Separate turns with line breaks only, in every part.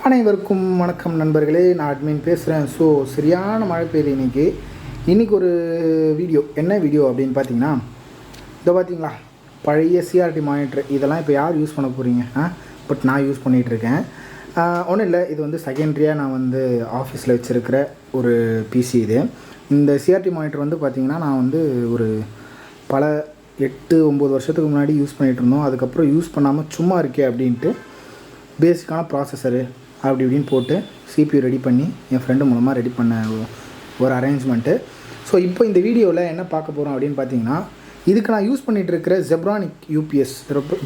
அனைவருக்கும் வணக்கம் நண்பர்களே, நான் அட்மின் பேசுகிறேன். ஸோ சரியான மழை பெய்யுது இன்றைக்கி ஒரு வீடியோ. என்ன வீடியோ அப்படின்னு பார்த்தீங்கன்னா, இதை பார்த்தீங்களா, பழைய சிஆர்டி மானிட்டர். இதெல்லாம் இப்போ யார் யூஸ் பண்ண போகிறீங்க? பட் நான் யூஸ் பண்ணிகிட்ருக்கேன். ஒன்றும் இல்லை, இது வந்து செகண்ட்ரியாக நான் வந்து ஆஃபீஸில் வச்சுருக்கிற ஒரு பிசி. இந்த சிஆர்டி மானிட்டர் வந்து பார்த்திங்கன்னா, நான் வந்து ஒரு பல 8-9 வருஷத்துக்கு முன்னாடி யூஸ் பண்ணிகிட்டு இருந்தோம். அதுக்கப்புறம் யூஸ் பண்ணாமல் சும்மா இருக்கே அப்படின்ட்டு பேசிக்கான ப்ராசஸரு அப்படி இப்படின்னு போட்டு சிபியூ ரெடி பண்ணி என் ஃப்ரெண்டு மூலமாக ரெடி பண்ண ஒரு அரேஞ்ச்மெண்ட்டு. ஸோ இப்போ இந்த வீடியோவில் என்ன பார்க்க போகிறோம் அப்படின்னு பார்த்தீங்கன்னா, இதுக்கு நான் யூஸ் பண்ணிகிட்ருக்கிற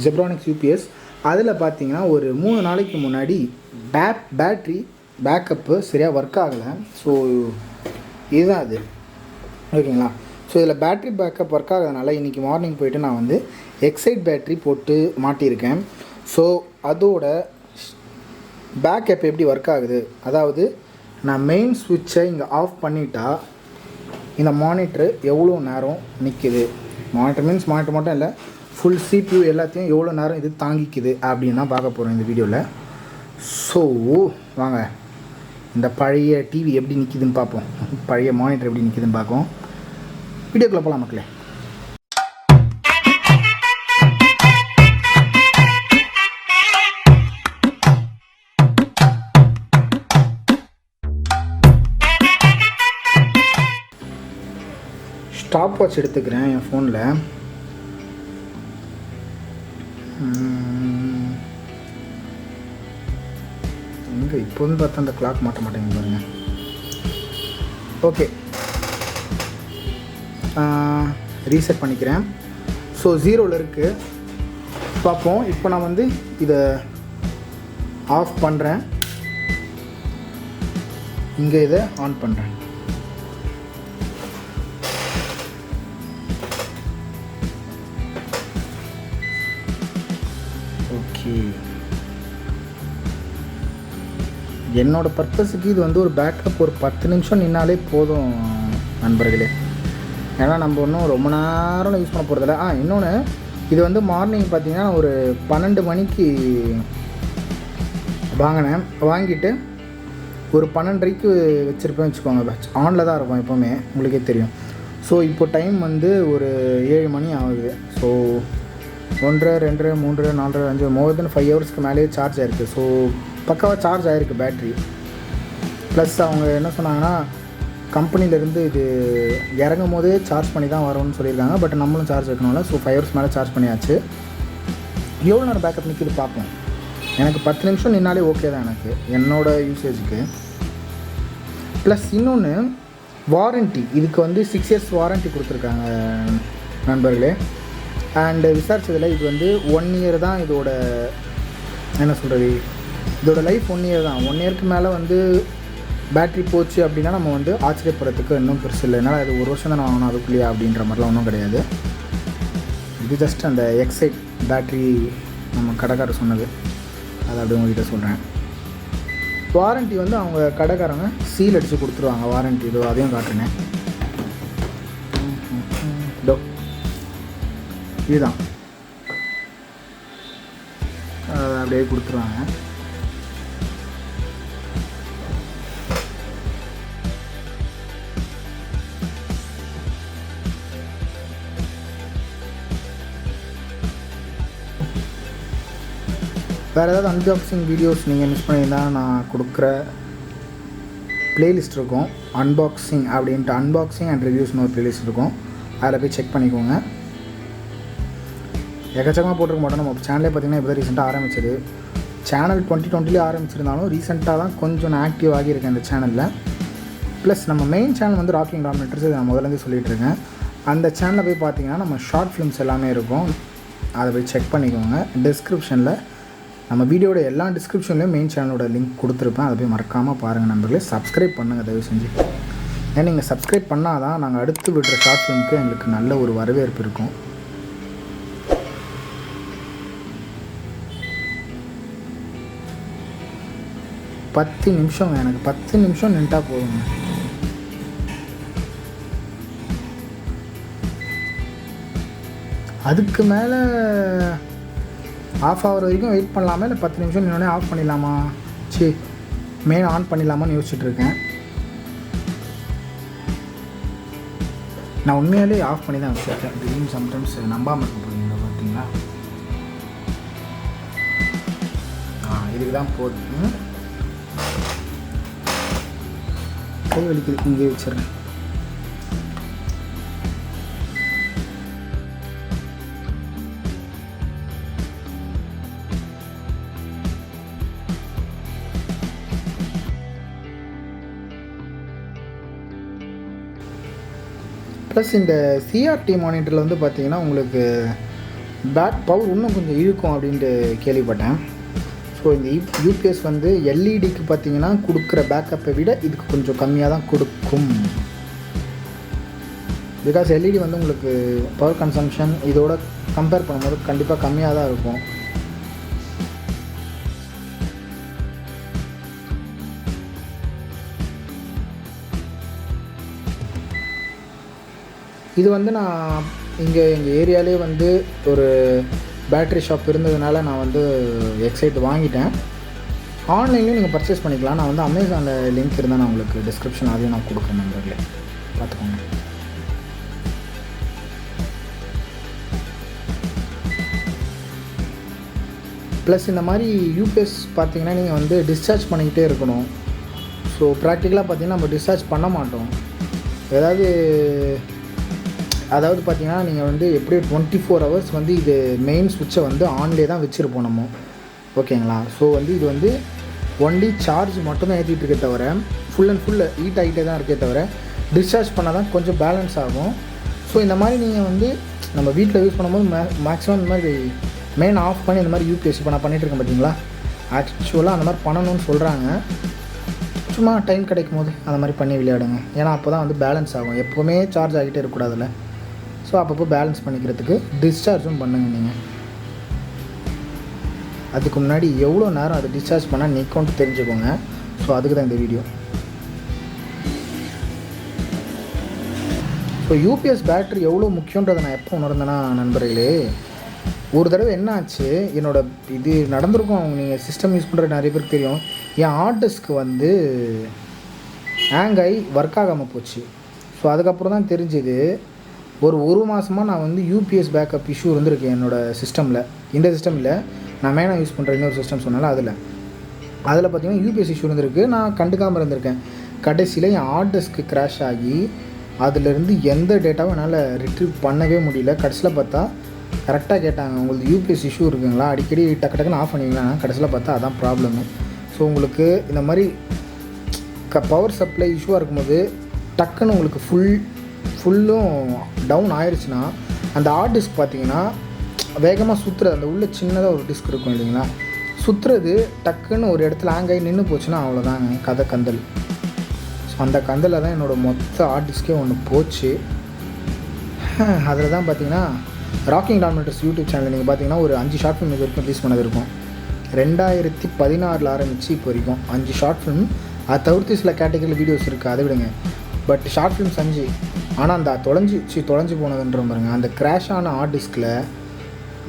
ஜெப்ரானிக்ஸ் யூபிஎஸ். அதில் பார்த்தீங்கன்னா ஒரு 3 நாளைக்கு முன்னாடி பேட்ரி பேக்கப்பு சரியாக ஒர்க் ஆகலை. ஸோ இதுதான் அது, ஓகேங்களா. ஸோ இதில் பேட்ரி பேக்கப் ஒர்க் ஆகாதனால இன்றைக்கி மார்னிங் போய்ட்டு நான் வந்து எக்ஸைட் பேட்ரி போட்டு மாட்டியிருக்கேன். ஸோ அதோட பேக்கப் எப்படி ஒர்க் ஆகுது, அதாவது நான் மெயின் ஸ்விட்சை இங்கே ஆஃப் பண்ணிட்டா இந்த மானிட்ரு எவ்வளோ நேரம் நிற்கிது, மானிட்டர் மீன்ஸ் மானிட்டர் மட்டும் இல்லை, ஃபுல் சிபியூ எல்லாத்தையும் எவ்வளோ நேரம் இது தாங்கிக்குது அப்படின்னு தான் பார்க்க போகிறோம் இந்த வீடியோவில். ஸோ வாங்க இந்த பழைய டிவி எப்படி நிற்கிதுன்னு பார்ப்போம், பழைய மானிட்டர் எப்படி நிற்கிதுன்னு பார்ப்போம். வீடியோக்குள்ளே போகலாம் மக்களே. ஸ்டாப் வாட்ச் எடுத்துக்கிறேன் என் ஃபோனில். எங்கே இப்போ வந்து பார்த்தா அந்த கிளாக் மாட்ட மாட்டேங்க பாருங்க. ஓகே, ரீசெட் பண்ணிக்கிறேன். ஸோ 0ல் இருக்குது, பார்ப்போம். இப்போ நான் வந்து இதை ஆஃப் பண்ணுறேன், இங்கே இதை ஆன் பண்ணுறேன். என்னோடய பர்பஸுக்கு இது வந்து ஒரு பேக்கப், ஒரு 10 நிமிஷம் நின்னாலே போதும் நண்பர்களே. ஏன்னா நம்ம ஒன்றும் ரொம்ப நேரம் யூஸ் பண்ண போகிறதில்ல. இன்னொன்று, இது வந்து மார்னிங் பார்த்திங்கன்னா ஒரு 12 மணிக்கு வாங்கினேன். வாங்கிட்டு ஒரு 12:30க்கு வச்சுருப்பேன் வச்சுக்கோங்க. ஆனில் தான் இருக்கும் எப்போவுமே, உங்களுக்கே தெரியும். ஸோ இப்போ டைம் வந்து ஒரு 7 மணி ஆகுது. ஸோ 1, 2, 3, 4, 5 மோர் தென் 5 ஹவர்ஸ்க்கு மேலேயே சார்ஜ் ஆகிருக்கு. ஸோ பக்காவாக சார்ஜ் ஆகிருக்கு பேட்ரி. ப்ளஸ் அவங்க என்ன சொன்னாங்கன்னா, கம்பெனிலேருந்து இது இறங்கும் போதே சார்ஜ் பண்ணி தான் வரும்னு சொல்லியிருக்காங்க. பட் நம்மளும் சார்ஜ் வைக்கணும்ல. ஸோ 5 ஹவர்ஸ் மேலே சார்ஜ் பண்ணியாச்சு. எவ்வளோ நேரம் பேக்கப் நிற்கிது பார்ப்போம். எனக்கு 10 நிமிஷம் நின்னாலே ஓகே தான் எனக்கு, என்னோடய யூசேஜுக்கு. ப்ளஸ் இன்னொன்று, வாரண்ட்டி இதுக்கு வந்து 6 இயர்ஸ் வாரண்ட்டி கொடுத்துருக்காங்க நண்பர்களே. அண்டு விசாரித்ததில் இது வந்து 1 இயர் தான் இதோட, என்ன சொல்கிறது, இதோட லைஃப் 1 இயர் தான். 1 இயருக்கு மேலே வந்து பேட்ரி போச்சு அப்படின்னா நம்ம வந்து ஆச்சரியப்படுறதுக்கு இன்னும் பெருசு இல்லை. என்னால் அது 1 வருஷம் தான் வாங்கணும் அதுக்குள்ளேயே அப்படின்ற மாதிரிலாம் ஒன்றும் கிடையாது. இது ஜஸ்ட் அந்த எக்ஸைட் பேட்ரி நம்ம கடைக்காரர் சொன்னது, அதை அப்படி உங்கள்கிட்ட சொல்கிறேன். வாரண்ட்டி வந்து அவங்க கடைக்காரங்க சீல் அடித்து கொடுத்துருவாங்க வாரண்ட்டி. இதோ அதையும் காட்டுறேன். இதோ இதுதான், அப்படியே கொடுத்துருவாங்க. வேறு ஏதாவது அன்பாக்சிங் வீடியோஸ் நீங்கள் மிஸ் பண்ணியிருந்தால் நான் கொடுக்குற ப்ளேலிஸ்ட் இருக்கும், அன்பாக்சிங் அப்படின்ட்டு, அன்பாக்சிங் அண்ட் ரிவ்யூஸ்னு ஒரு ப்ளேலிஸ்ட் இருக்கும். அதில் போய் செக் பண்ணிக்கோங்க. எக்கச்சக்கமாக போட்டிருக்க மாட்டோம். நம்ம சேனலே பார்த்திங்கன்னா இப்போ தான் ரீசெண்டாக ஆரம்பிச்சது. சேனல் 2020 ஆரம்பிச்சிருந்தாலும் ரீசெண்டாக தான் கொஞ்சம் நான் ஆக்டிவ் ஆகியிருக்கேன் இந்த சேனலில். ப்ளஸ் நம்ம மெயின் சேனல் வந்து ராக்கிங் டாமினேட்டர்ஸ், இதை நான் முதலேருந்து சொல்லிகிட்ருக்கேன். அந்த சேனலில் போய் பார்த்திங்கன்னா நம்ம ஷார்ட் ஃபிலிம்ஸ் எல்லாமே இருக்கும், அதை போய் செக் பண்ணிக்கோங்க. டிஸ்கிரிப்ஷனில் நம்ம வீடியோட எல்லா டிஸ்கிரிப்ஷன்லேயும் மெயின் சேனலோட லிங்க் கொடுத்துருப்பேன், அதை போய் மறக்காமல் பாருங்கள் நண்பர்களே. சப்ஸ்கிரைப் பண்ணுங்கள் தயவு செஞ்சு. ஏன்னா நீங்கள் சப்ஸ்கிரைப் பண்ணால் தான் நாங்கள் அடுத்து விடுற ஷார்ட் ஃபிலிமுக்கு எங்களுக்கு நல்ல ஒரு வரவேற்பு இருக்கும். பத்து நிமிஷம், எனக்கு 10 நிமிஷம் நின்ட்டா போதுங்க. அதுக்கு மேலே ஆஃப் ஆகிற வரைக்கும் வெயிட் பண்ணலாமா, இல்லை 10 நிமிஷம் நின்னோடனே ஆஃப் பண்ணிடலாமா? சரி, மெயின் ஆன் பண்ணிடலாமான்னு யோசிச்சுட்ருக்கேன். நான் உண்மையாலே ஆஃப் பண்ணி தான் வச்சுருக்கேன். திடீர்னு சம்டைம்ஸ் நம்பாமல் இருக்க போகிறீங்க பார்த்தீங்களா? இதுக்கு தான் போகுது. கை வலிக்குது, இங்கே வச்சிடுறேன். ப்ளஸ் இந்த சிஆர்டி மானிட்டரில் வந்து பார்த்திங்கன்னா உங்களுக்கு பேக் பவர் இன்னும் கொஞ்சம் இழுக்கும் அப்படின்ட்டு கேள்விப்பட்டேன். ஸோ இந்த யூபிஎஸ் வந்து எல்இடிக்கு பார்த்திங்கன்னா கொடுக்குற பேக்கப்பை விட இதுக்கு கொஞ்சம் கம்மியாக தான் கொடுக்கும். பிகாஸ் எல்இடி வந்து உங்களுக்கு பவர் கன்சம்ஷன் இதோட கம்பேர் பண்ணும்போது கண்டிப்பாக கம்மியாக தான் இருக்கும். இது வந்து நான் இங்கே எங்கள் ஏரியாலே வந்து ஒரு பேட்ரி ஷாப் இருந்ததுனால நான் வந்து எக்ஸைட் வாங்கிட்டேன். ஆன்லைன்லேயும் நீங்கள் பர்ச்சேஸ் பண்ணிக்கலாம். நான் வந்து அமேசானில் லிங்க் இருந்தால் நான் உங்களுக்கு டிஸ்கிரிப்ஷன் அதையும் நான் கொடுக்குறேன். நண்பர்களே பார்த்துக்கோங்க. ப்ளஸ் இந்த மாதிரி யூபிஎஸ் பார்த்திங்கன்னா நீங்கள் வந்து டிஸ்சார்ஜ் பண்ணிக்கிட்டே இருக்கணும். ஸோ ப்ராக்டிக்கலாக பார்த்திங்கன்னா நம்ம டிஸ்சார்ஜ் பண்ண மாட்டோம். அதாவது பார்த்திங்கன்னா நீங்கள் வந்து எப்படியும் 24 hours வந்து இது மெயின் சுவிட்சை வந்து ஆன்லேயே தான் வச்சுருப்போம் நம்ம. ஓகேங்களா? ஸோ வந்து இது வந்து ஒன்லி சார்ஜ் மட்டும்தான் ஏற்றிட்டு இருக்கே தவிர ஃபுல் அண்ட் ஃபுல் ஹீட் ஆகிட்டே தான் இருக்கே தவிர டிஸ்சார்ஜ் பண்ணால் தான் கொஞ்சம் பேலன்ஸ் ஆகும். ஸோ இந்த மாதிரி நீங்கள் வந்து நம்ம வீட்டில் யூஸ் பண்ணும்போது மேக்ஸிமம் இந்த மாதிரி மெயின் ஆஃப் பண்ணி இந்த மாதிரி யூபிஎஸ் இப்போ நான் பண்ணிகிட்ருக்கேன் பார்த்தீங்களா? ஆக்சுவலாக அந்த மாதிரி பண்ணணும்னு சொல்கிறாங்க. சும்மா டைம் கிடைக்கும் போது அந்த மாதிரி பண்ணி விளையாடுங்க. ஏன்னா அப்போ தான் வந்து பேலன்ஸ் ஆகும். எப்போவுமே சார்ஜ் ஆகிட்டே இருக்கக்கூடாதுல்ல. ஸோ அப்பப்போ பேலன்ஸ் பண்ணிக்கிறதுக்கு டிஸ்சார்ஜும் பண்ணுங்க நீங்கள். அதுக்கு முன்னாடி எவ்வளோ நேரம் அதை டிஸ்சார்ஜ் பண்ணால் நிற்கும்ட்டு தெரிஞ்சுக்கோங்க. ஸோ அதுக்கு தான் இந்த வீடியோ. ஸோ யூபிஎஸ் பேட்ரி எவ்வளோ முக்கியன்றதை நான் எப்போ உணர்ந்தேன்னா நண்பர்களே, ஒரு தடவை என்ன ஆச்சு, இது நடந்திருக்கும். நீங்கள் சிஸ்டம் யூஸ் பண்ணுற நிறைய பேருக்கு தெரியும். என் ஹார்ட் டிஸ்க்கு வந்து ஹேங் ஆகி ஒர்க் ஆகாமல் போச்சு. ஸோ அதுக்கப்புறம் தான் தெரிஞ்சுது ஒரு மாதமாக நான் வந்து யூபிஎஸ் பேக்கப் இஷ்யூ இருந்திருக்கேன் என்னோடய சிஸ்டமில். இந்த சிஸ்டம் இல்லை, நான் மெயினாக யூஸ் பண்ணுற இன்னொரு சிஸ்டம் சொன்னால அதில் பார்த்திங்கன்னா யூபிஎஸ் இஷ்யூ இருந்திருக்கு. நான் கண்டுக்காமல் இருந்திருக்கேன். கடைசியில் என் ஹார்ட் டிஸ்க்கு கிராஷ் ஆகி அதிலேருந்து எந்த டேட்டாவும் என்னால் ரிட்ரீவ் பண்ணவே முடியல. கடைசியில் பார்த்தா கரெக்டாக கேட்டாங்க, உங்களுக்கு யூபிஎஸ் இஷ்யூ இருக்குங்களா, அடிக்கடி டக்குன்னு ஆஃப் பண்ணுவீங்களா? கடைசியில் பார்த்தா அதான் ப்ராப்ளமு. ஸோ உங்களுக்கு இந்த மாதிரி பவர் சப்ளை இஷ்யூவாக இருக்கும்போது டக்குன்னு உங்களுக்கு ஃபுல்லும் டவுன் ஆயிடுச்சுன்னா அந்த ஹார்ட் டிஸ்க் பார்த்திங்கன்னா வேகமாக சுற்றுறது, அந்த உள்ள சின்னதாக ஒரு டிஸ்க் இருக்கும் இல்லைங்களா, சுற்றுறது டக்குன்னு ஒரு இடத்துல ஹேங் ஆகி நின்று போச்சுன்னா அவ்வளோதாங்க கதை கந்தல். ஸோ அந்த கந்தலில் தான் என்னோடய மொத்த ஹார்ட் டிஸ்கே ஒன்று போச்சு. அதில் தான் பார்த்திங்கன்னா ராக்கிங் டாமினேட்டர்ஸ் யூடியூப் சேனல் நீங்கள் பார்த்தீங்கன்னா ஒரு 5 ஷார்ட் ஃபிலிம் இது வரைக்கும் ரிலீஸ் பண்ணது இருக்கும். 2016 ஆரம்பித்து இப்போ வரைக்கும் 5 ஷார்ட் ஃபிலிம். அதை தவிர்த்து சில கேட்டகரியில் வீடியோஸ் இருக்குது, அதை விடுங்க. But short films 5. ஆனால் அந்த தொலைஞ்சு போனதுன்ற பாருங்க, அந்த கிராஷ் ஆன ஹார்ட் டிஸ்கில்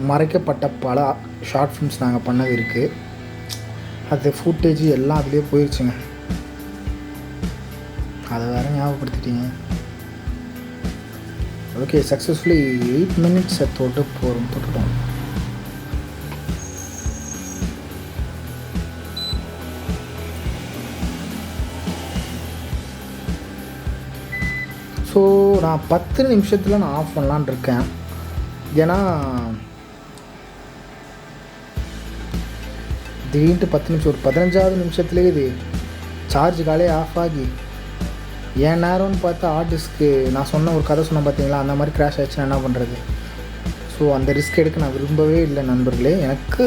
மறைக்கப்பட்ட பல ஷார்ட் ஃபிலிம்ஸ் நாங்கள் பண்ணது இருக்குது. அது ஃபுட்டேஜ் எல்லாம் அதுலேயே போயிடுச்சுங்க. அதை வேறு ஞாபகப்படுத்திட்டீங்க. ஓகே, சக்ஸஸ்ஃபுல்லி 8 minutes தொட்டுட்டோம். ஸோ நான் 10 நிமிஷத்தில் நான் ஆஃப் பண்ணலான்னு இருக்கேன். ஏன்னா திடீர்னு 10 நிமிஷம், ஒரு 15வது நிமிஷத்துலேயே இது சார்ஜ் காலே ஆஃப் ஆகி ஏன் நேரம்னு பார்த்தா ஹார்ட் டிஸ்க்கு நான் சொன்ன ஒரு கதை சொன்னேன் பார்த்தீங்களா, அந்த மாதிரி கிராஷ் ஆச்சுன்னா என்ன பண்ணுறது? ஸோ அந்த ரிஸ்க் எடுக்க நான் விரும்பவே இல்லை நண்பர்களே. எனக்கு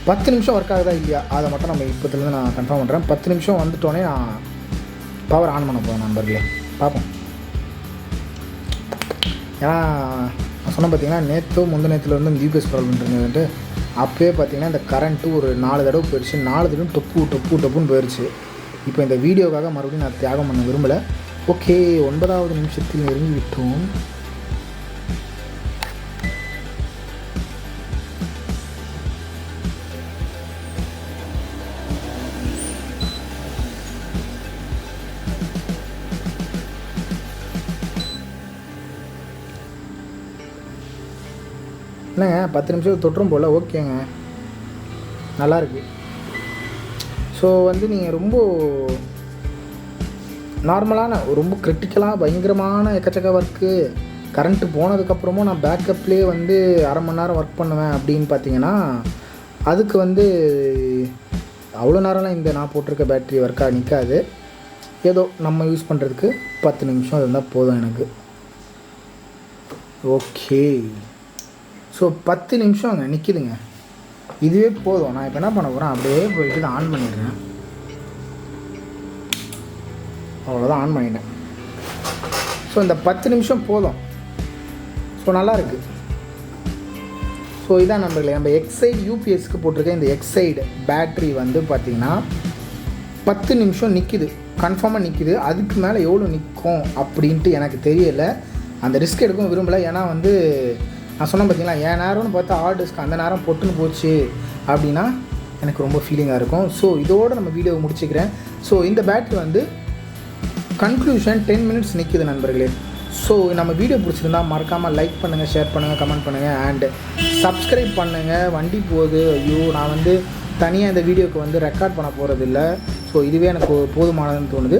10 நிமிஷம் ஒர்க் ஆகுதா இல்லையா அதை மட்டும் நம்ம இப்போத்துலேருந்து நான் கன்ஃபார்ம் பண்ணுறேன். 10 நிமிஷம் வந்துட்டோன்னே நான் பவர் ஆன் பண்ண போகிறேன் நண்பர்களே, பார்ப்போம். ஏன்னா நான் சொன்னேன் பார்த்தீங்கன்னா முந்தினத்தில் வந்து இந்த யூபிஎஸ் ப்ராப்ளம் இருந்ததுன்ட்டு, அப்போயே பார்த்தீங்கன்னா இந்த கரண்ட்டு ஒரு 4 தடவை போயிடுச்சு. 4 தடவை டொப்புன்னு போயிடுச்சு. இப்போ இந்த வீடியோக்காக மறுபடியும் நான் தியாகம் பண்ண விரும்பலை. ஓகே, 9வது நிமிஷத்தில் நெருங்கி விட்டோம். என்னங்க 10 நிமிஷம் தொற்றும் போல். ஓகேங்க, நல்லாயிருக்கு. ஸோ வந்து நீங்கள் ரொம்ப நார்மலான ரொம்ப கிரிட்டிக்கலாக பயங்கரமான எக்கச்சக்க ஒர்க்கு கரண்ட்டு போனதுக்கப்புறமும் நான் பேக்கப்லேயே வந்து அரை மணி நேரம் ஒர்க் பண்ணுவேன் அப்படின்னு பார்த்தீங்கன்னா, அதுக்கு வந்து அவ்வளோ நேரம்லாம் இந்த நான் போட்டிருக்க பேட்ரி ஒர்க்காக நிற்காது. ஏதோ நம்ம யூஸ் பண்ணுறதுக்கு 10 நிமிஷம் இருந்தால் போதும் எனக்கு. ஓகே, ஸோ 10 நிமிஷங்க நிற்கிதுங்க, இதுவே போதும். நான் இப்போ என்ன பண்ண போகிறேன், அப்படியே போயிட்டு தான் ஆன் பண்ணிடுறேன். அவ்வளோதான், ஆன் பண்ணிட்டேன். ஸோ இந்த 10 நிமிஷம் போதும். ஸோ நல்லாயிருக்கு. ஸோ இதான் நண்பர்களே, நம்ம எக்ஸைட் யூபிஎஸ்க்கு போட்டிருக்க இந்த எக்ஸைட் பேட்ரி வந்து பார்த்திங்கன்னா 10 நிமிஷம் நிற்கிது, கன்ஃபார்மாக நிற்கிது. அதுக்கு மேலே எவ்வளோ நிற்கும் அப்படின்ட்டு எனக்கு தெரியலை. அந்த ரிஸ்க் எடுக்கவும் விரும்பலை. ஏன்னா வந்து நான் சொன்னேன் பார்த்தீங்களா, என் நேரம்னு பார்த்தா ஹார்ட் டிஸ்க் அந்த நேரம் பொட்டுன்னு போச்சு அப்படின்னா எனக்கு ரொம்ப ஃபீலிங்காக இருக்கும். ஸோ இதோடு நம்ம வீடியோவை முடிச்சுக்கிறேன். ஸோ இந்த பேட்ரி வந்து கன்க்ளூஷன் 10 மினிட்ஸ் நிற்கிது நண்பர்களே. ஸோ நம்ம வீடியோ பிடிச்சிருந்தா மறக்காமல் லைக் பண்ணுங்கள், ஷேர் பண்ணுங்கள், கமெண்ட் பண்ணுங்கள் அண்ட் சப்ஸ்கிரைப் பண்ணுங்கள். வண்டி போகுது, ஐயோ நான் வந்து தனியாக இந்த வீடியோக்கு வந்து ரெக்கார்ட் பண்ண போகிறதில்ல. ஸோ இதுவே எனக்கு போதுமானதுன்னு தோணுது.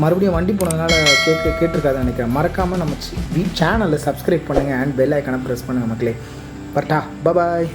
மறுபடியும் வண்டி போனதுனால கேட்டிருக்காதுன்னு நினைக்கிறேன். மறக்காமல் நம்ம சேனலில் சப்ஸ்கிரைப் பண்ணுங்கள் அண்ட் பெல் ஐக்கானை ப்ரெஸ் பண்ணுங்கள் மக்களே. பட்டா, பாய்.